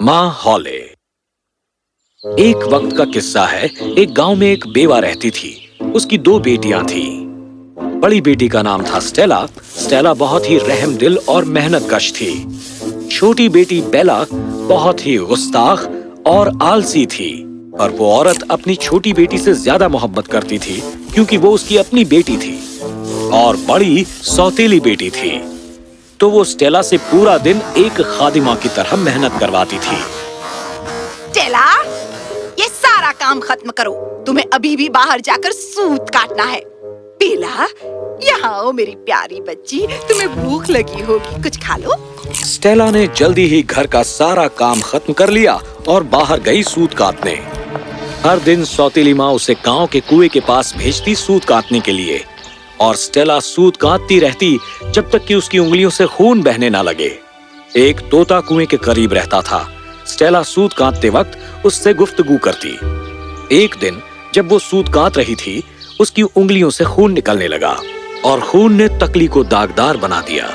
माँ हॉले। एक वक्त का किस्सा है। एक गांव में एक बेवा रहती थी। उसकी दो बेटियां थीं। बड़ी बेटी का नाम था स्टेला। स्टेला बहुत ही रहमदिल और मेहनतकश थी। छोटी बेटी बेला बहुत ही गुस्ताख और आलसी थी। और वो औरत अपनी छोटी बेटी से ज्यादा मोहब्बत करती थी क्योंकि वो उसकी अपनी बेटी थी और बड़ी सौतेली बेटी थी। तो वो स्टेला से पूरा दिन एक खादिमा की तरह मेहनत करवाती थी। स्टेला, ये सारा काम खत्म करो। तुम्हें अभी भी बाहर जाकर सूत काटना है। बेला, यहाँ आओ मेरी प्यारी बच्ची, तुम्हें भूख लगी होगी, कुछ खा लो। स्टेला ने जल्दी ही घर का सारा काम खत्म कर लिया और बाहर गई सूत काटने। हर दिन सौतेली माँ उसे गांव के कुएं के पास भेजती सूत काटने के लिए और स्टेला सूत काटती रहती जब तक कि उसकी उंगलियों से खून बहने ना लगे। एक तोता कुएं के करीब रहता था। स्टेला सूत काटते वक्त उससे गुफ्तगू करती। एक दिन जब वो सूत काट रही थी, उसकी उंगलियों से खून निकलने लगा और खून ने तकली को दागदार बना दिया।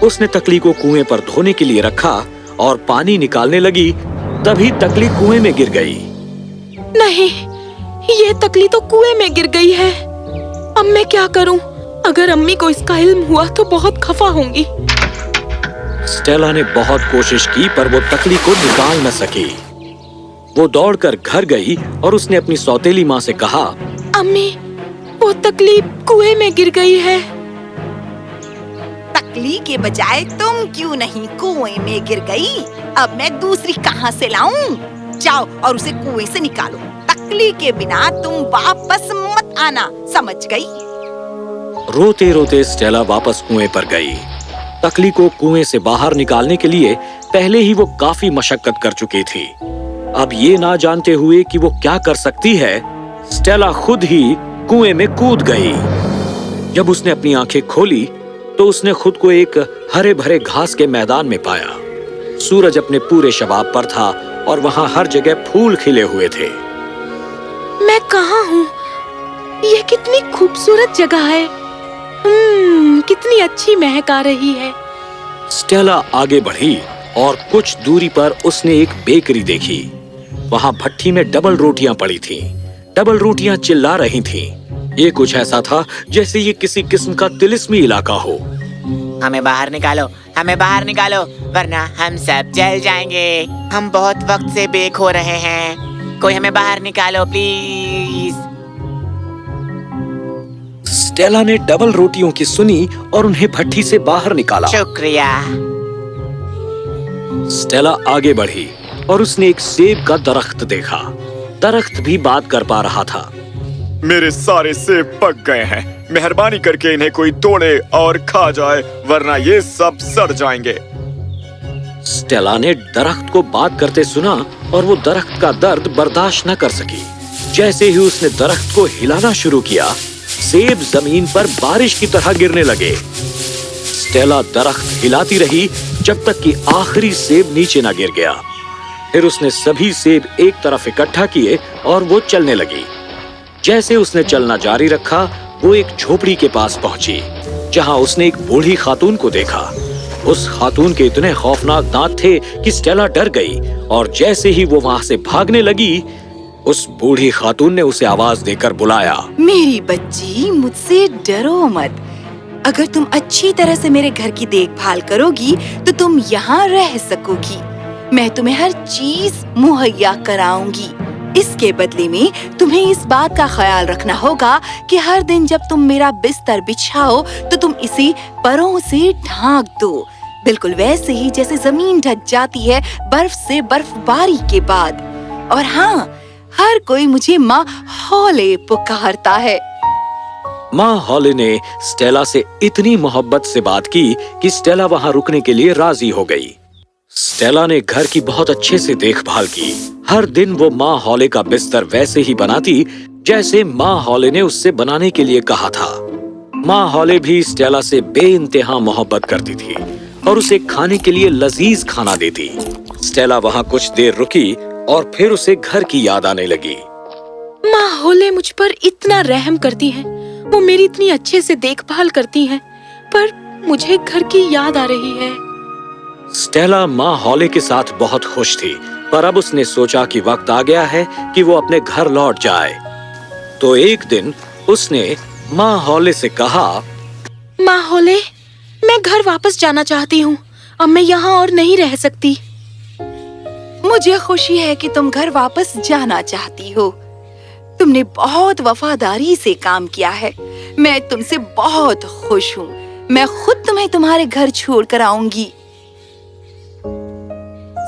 उसने तकली को कुएं पर धोने के लिए रखा और पानी निकालने लगी, तभी तकली कुएं में गिर गई। नहीं, ये तकली तो कुएं में गिर गई है। अब मैं क्या करूं? अगर अम्मी को इसका इल्म हुआ तो बहुत खफा होंगी। स्टेला ने बहुत कोशिश की पर वो तकली को निकाल न सकी। वो दौड़कर घर गई और उसने अपनी सौतेली माँ से कहा, अम्मी, वो तकली कुएं में गिर गई है। तकली के बजाय तुम क्यों नहीं कुएं में गिर गई? अब मैं दूसरी कहाँ से लाऊं? जाओ और उसे कुएं से निकालो। तकली के बिना तुम वापस मत आना, समझ गई? रोते रोते स्टेला वापस कुएं पर गई। तकली को कुएं से बाहर निकालने के लिए पहले ही वो काफी मशक्कत कर चुकी थी। अब ये ना जानते हुए कि वो क्या कर सकती है, स्टेला खुद ही कुएं में कूद गई। जब उसने अपनी आंखें खोली तो उसने खुद को एक हरे भरे घास के मैदान में पाया। सूरज अपने पूरे शबाब पर था और वहां हर जगह फूल खिले हुए थे। मैं कहाँ हूँ? ये कितनी खूबसूरत जगह है। कितनी अच्छी महक आ रही है। स्टेला आगे बढ़ी और कुछ दूरी पर उसने एक बेकरी देखी। वहां भट्टी में डबल रोटियां पड़ी थीं। डबल रोटियां चिल्ला रही थीं। ये कुछ ऐसा था जैसे ये किसी किस्म का तिलिस्मी इलाका हो। हमें बाहर निकालो, हमें बाहर निकालो, वरना हम सब जल जाएंगे। हम बहुत वक्त से बेक हो रहे हैं। कोई हमें बाहर निकालो प्लीज। स्टेला ने डबल रोटियों की सुनी और उन्हें भट्टी से बाहर निकाला। शुक्रिया। स्टेला आगे बढ़ी और उसने एक सेब का दरख्त देखा। दरख्त भी बात कर पा रहा था। मेरे सारे सेब पक गए हैं। मेहरबानी करके इन्हें कोई तोड़े और खा जाए, वरना ये सब सड़ जाएंगे। स्टेला ने दरख्त को बात करते सुना और वो दरख्त का दर्द बर्दाश्त न कर सकी। जैसे ही उसने दरख्त को हिलाना शुरू किया, सेब जमीन पर बारिश की तरह गिरने लगे। स्टेला दरख्त हिलाती रही जब तक कि आखिरी सेब नीचे न गिर गया। फिर उसने सभी सेब एक तरफ इकट्ठा किए और वो चलने लगी। जैसे उसने चलना जारी रखा, वो एक झोपड़ी के पास पहुंची जहां उसने एक बूढ़ी खातून को देखा। उस खातून के इतने खौफनाक दांत थे कि स्टेला डर गई और जैसे ही वो वहां से भागने लगी, उस बूढ़ी खातून ने उसे आवाज देकर बुलाया, मेरी बच्ची, मुझसे डरो मत। अगर तुम अच्छी तरह से मेरे घर की देखभाल करोगी तो तुम यहाँ रह सकोगी। मैं तुम्हें हर चीज मुहैया कराऊंगी। इसके बदले में तुम्हें इस बात का ख्याल रखना होगा कि हर दिन जब तुम मेरा बिस्तर बिछाओ तो तुम इसे परों से ढांक दो, बिल्कुल वैसे ही जैसे जमीन ढक जाती है बर्फ से बर्फबारी के बाद। और हाँ, हर कोई मुझे माँ हॉले पुकारता है। माँ हॉले ने स्टेला से इतनी मोहब्बत से बात की कि स्टेला वहां रुकने के लिए राजी हो गई। स्टेला ने घर की बहुत अच्छे से देखभाल की। हर दिन वो माँ हॉले का बिस्तर वैसे ही बनाती जैसे माँ हॉले ने उससे बनाने के लिए कहा था। माँ हॉले भी स्टेला से बेइंतहा मोहब्बत करती थी और उसे खाने के लिए लजीज खाना देती। स्टेला वहां कुछ देर रुकी और फिर उसे घर की याद आने लगी। माँ हॉले मुझ पर इतना रहम करती है, वो मेरी इतनी अच्छे से देखभाल करती हैं, पर मुझे घर की याद आ रही है। स्टेला माँ हॉले के साथ बहुत खुश थी पर अब उसने सोचा कि वक्त आ गया है कि वो अपने घर लौट जाए। तो एक दिन उसने माँ हौले से कहा, माँ हौले, मैं घर वापस जाना चाहती हूँ। अब मैं यहाँ और नहीं रह सकती। मुझे खुशी है कि तुम घर वापस जाना चाहती हो। तुमने बहुत वफादारी से काम किया है। मैं तुमसे बहुत खुश हूँ। मैं खुद तुम्हें तुम्हारे घर छोड़कर आऊंगी।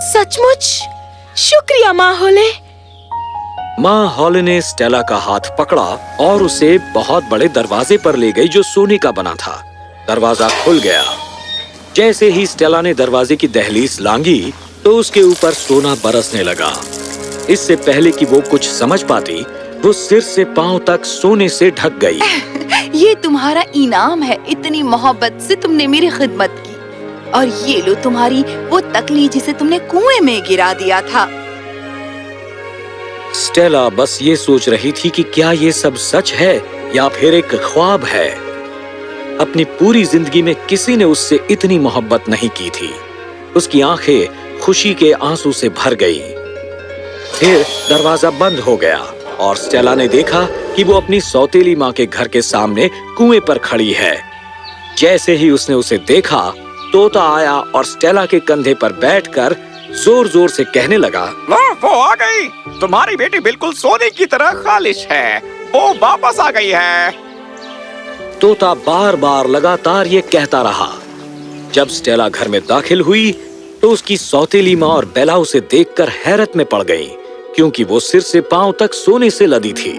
सचमुच? शुक्रिया माँ हौले। माँ हॉले ने स्टेला का हाथ पकड़ा और उसे बहुत बड़े दरवाजे पर ले गई जो सोने का बना था। दरवाजा खुल गया। जैसे ही स्टेला ने दरवाजे की दहलीज लांघी तो उसके ऊपर सोना बरसने लगा। इससे पहले कि वो कुछ समझ पाती, वो सिर से पांव तक सोने से ढक गई। ये तुम्हारा इनाम है। इतनी मोहब्बत से तुमने मेरी खिदमत की। और ये लो तुम्हारी वो तकली जिसे तुमने कुएं में गिरा दिया था। स्टेला बस ये सोच रही थी कि क्या ये सब सच है या फिर एक ख्वाब है। अपनी पूरी जिंदगी में किसी ने उससे इतनी मोहब्बत नहीं की थी। उसकी आंखें खुशी के आंसू से भर गईं। फिर दरवाजा बंद हो गया और स्टेला ने देखा कि वो अपनी सौतेली माँ के घर के सामने कुएं पर खड़ी है। जैसे ही उसने उसे देखा, तोता आया और स्टेला के कंधे पर बैठकर जोर जोर से कहने लगा, वो आ गई। तुम्हारी बेटी बिल्कुल सोने की तरह खालिश है। वो वापस आ गई है। तोता बार बार लगातार ये कहता रहा। जब स्टेला घर में दाखिल हुई तो उसकी सौतेली माँ और बेला उसे देखकर हैरत में पड़ गईं, क्योंकि वो सिर से पांव तक सोने से लदी थी।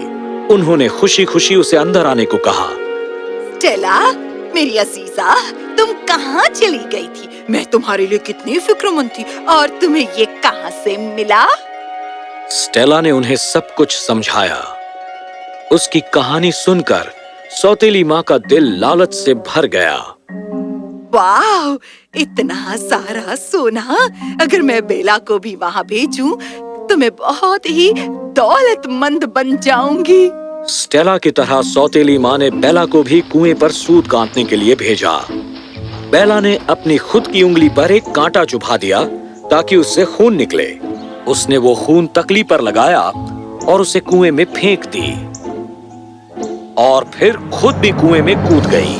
उन्होंने खुशी खुशी उसे अंदर आने को कहा। स्टेला, मेरी अजीजा, तुम कहाँ चली गई थी? मैं तुम्हारे लिए कितनी फिक्रमंद थी। और तुम्हें ये कहाँ से मिला? स्टेला ने उन्हें सब कुछ समझाया। उसकी कहानी सुनकर सौतेली माँ का दिल लालच से भर गया। वाह, इतना सारा सोना! अगर मैं बेला को भी वहाँ भेजूं तो मैं बहुत ही दौलतमंद बन जाऊंगी। स्टेला की तरह सौतेली माँ ने बेला को भी कुएं पर सूत काटने के लिए भेजा। बेला ने अपनी खुद की उंगली पर एक कांटा चुभा दिया ताकि उससे खून निकले। उसने वो खून तकली पर लगाया और उसे कुएं में फेंक दी और फिर खुद भी कुएं में कूद गई।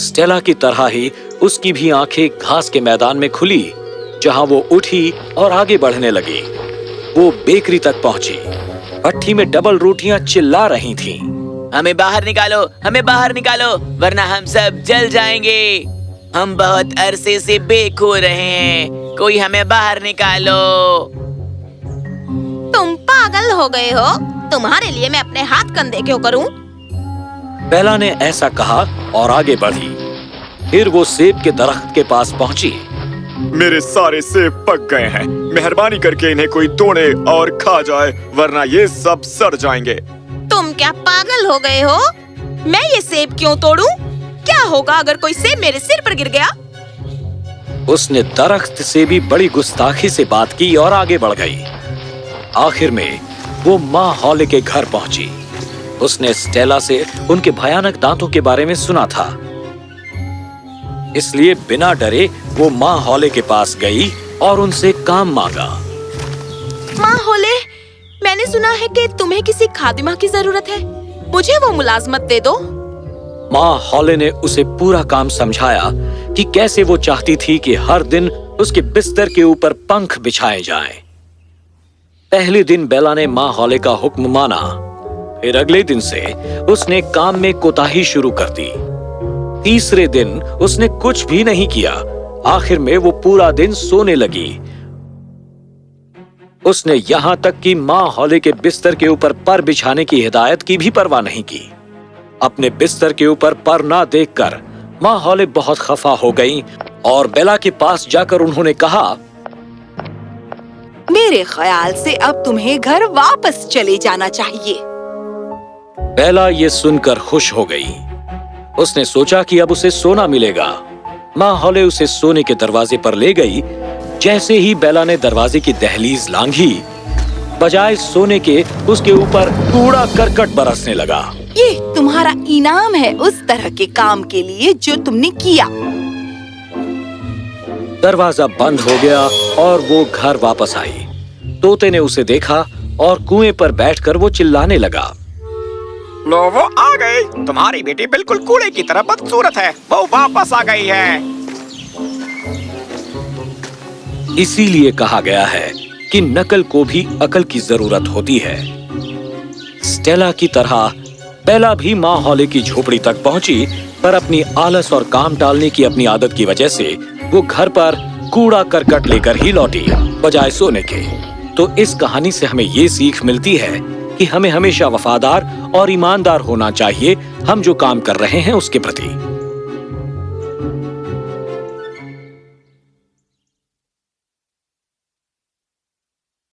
स्टेला की तरह ही उसकी भी आंखें घास के मैदान में खुली, जहां वो उठी और आगे बढ़ने लगी। वो बेकरी तक पहुंची। भट्टी में डबल रोटियां चिल्ला रही थीं। हमें बाहर निकालो, हमें बाहर निकालो, वरना हम सब जल जाएंगे। हम बहुत अरसे से बेक हो रहे हैं। कोई हमें बाहर निकालो। तुम पागल हो गए हो? तुम्हारे लिए मैं अपने हाथ कंधे क्यों करूं? बेला ने ऐसा कहा और आगे बढ़ी। फिर वो सेब के दरख्त के पास पहुंची। मेरे सारे सेब पक गए हैं। मेहरबानी करके इन्हें कोई तोड़े और खा जाए, वरना ये सब सड़ जाएंगे। तुम क्या पागल हो गए हो? मैं ये सेब क्यों तोड़ूं? क्या होगा अगर कोई सेब मेरे सिर पर गिर गया? उसने दरख्त से भी बड़ी गुस्ताखी से बात की और आगे बढ़ गई। आखिर में वो माँ हॉले के घर पहुंची। उसने स्टेला से उनके भयानक दांतों के बारे में सुना था, इसलिए बिना डरे वो माँ हॉले के पास गई और उनसे काम मांगा। माँ हौले, मैंने सुना है कि तुम्हें किसी खादिमा की जरूरत है। मुझे वो मुलाजमत दे दो। माँ हॉले ने उसे पूरा काम समझाया कि कैसे वो चाहती थी कि हर दिन उसके बिस्तर के ऊपर पंख बिछाए जाएं। पहले दिन बेला ने माँ हॉले का हुक्म माना। फिर अगले दिन से उसने काम में कोताही शुरू कर दी। तीसरे दिन उसने कुछ भी नहीं किया। आखिर में वो पूरा दिन सोने लगी। उसने यहाँ तक कि माँ हॉले के बिस्तर के ऊपर पर बिछाने की हिदायत की भी परवाह नहीं की। अपने बिस्तर के ऊपर पर ना देखकर माँ हॉले बहुत खफा हो गईं और बेला के पास जाकर उन्होंने कहा, मेरे ख्याल से अब तुम्हें घर वापस चले जाना चाहिए। बेला ये सुनकर खुश हो गई। उसने सोचा कि अब उसे सोना मिलेगा। माँ हॉले उसे सोने के दरवाजे पर ले गई। जैसे ही बेला ने दरवाजे की दहलीज लांघी, बजाय सोने के उसके ऊपर कूड़ा करकट बरसने लगा। ये तुम्हारा इनाम है उस तरह के काम के लिए जो तुमने किया। दरवाजा बंद हो गया और वो घर वापस आई। तोते ने उसे देखा और कुएं पर बैठकर वो चिल्लाने लगा। लो वो आ गई। तुम्हारी बेटी बिल्कुल कूड़े की तरह बदसूरत है। वो वापस आ गई है। इसीलिए कहा गया है कि नकल को भी अकल की जरूरत होती है। स्टेला की तरह बेला भी माँ हॉले की झोपड़ी तक पहुंची, पर अपनी आलस और काम टालने की अपनी आदत की वजह से वो घर पर कूड़ा करकट लेकर ही लौटी बजाय सोने के। तो इस कहानी से हमें ये सीख मिलती है कि हमें हमेशा वफादार और ईमानदार होना चाहिए हम जो काम कर रहे हैं उसके प्रति।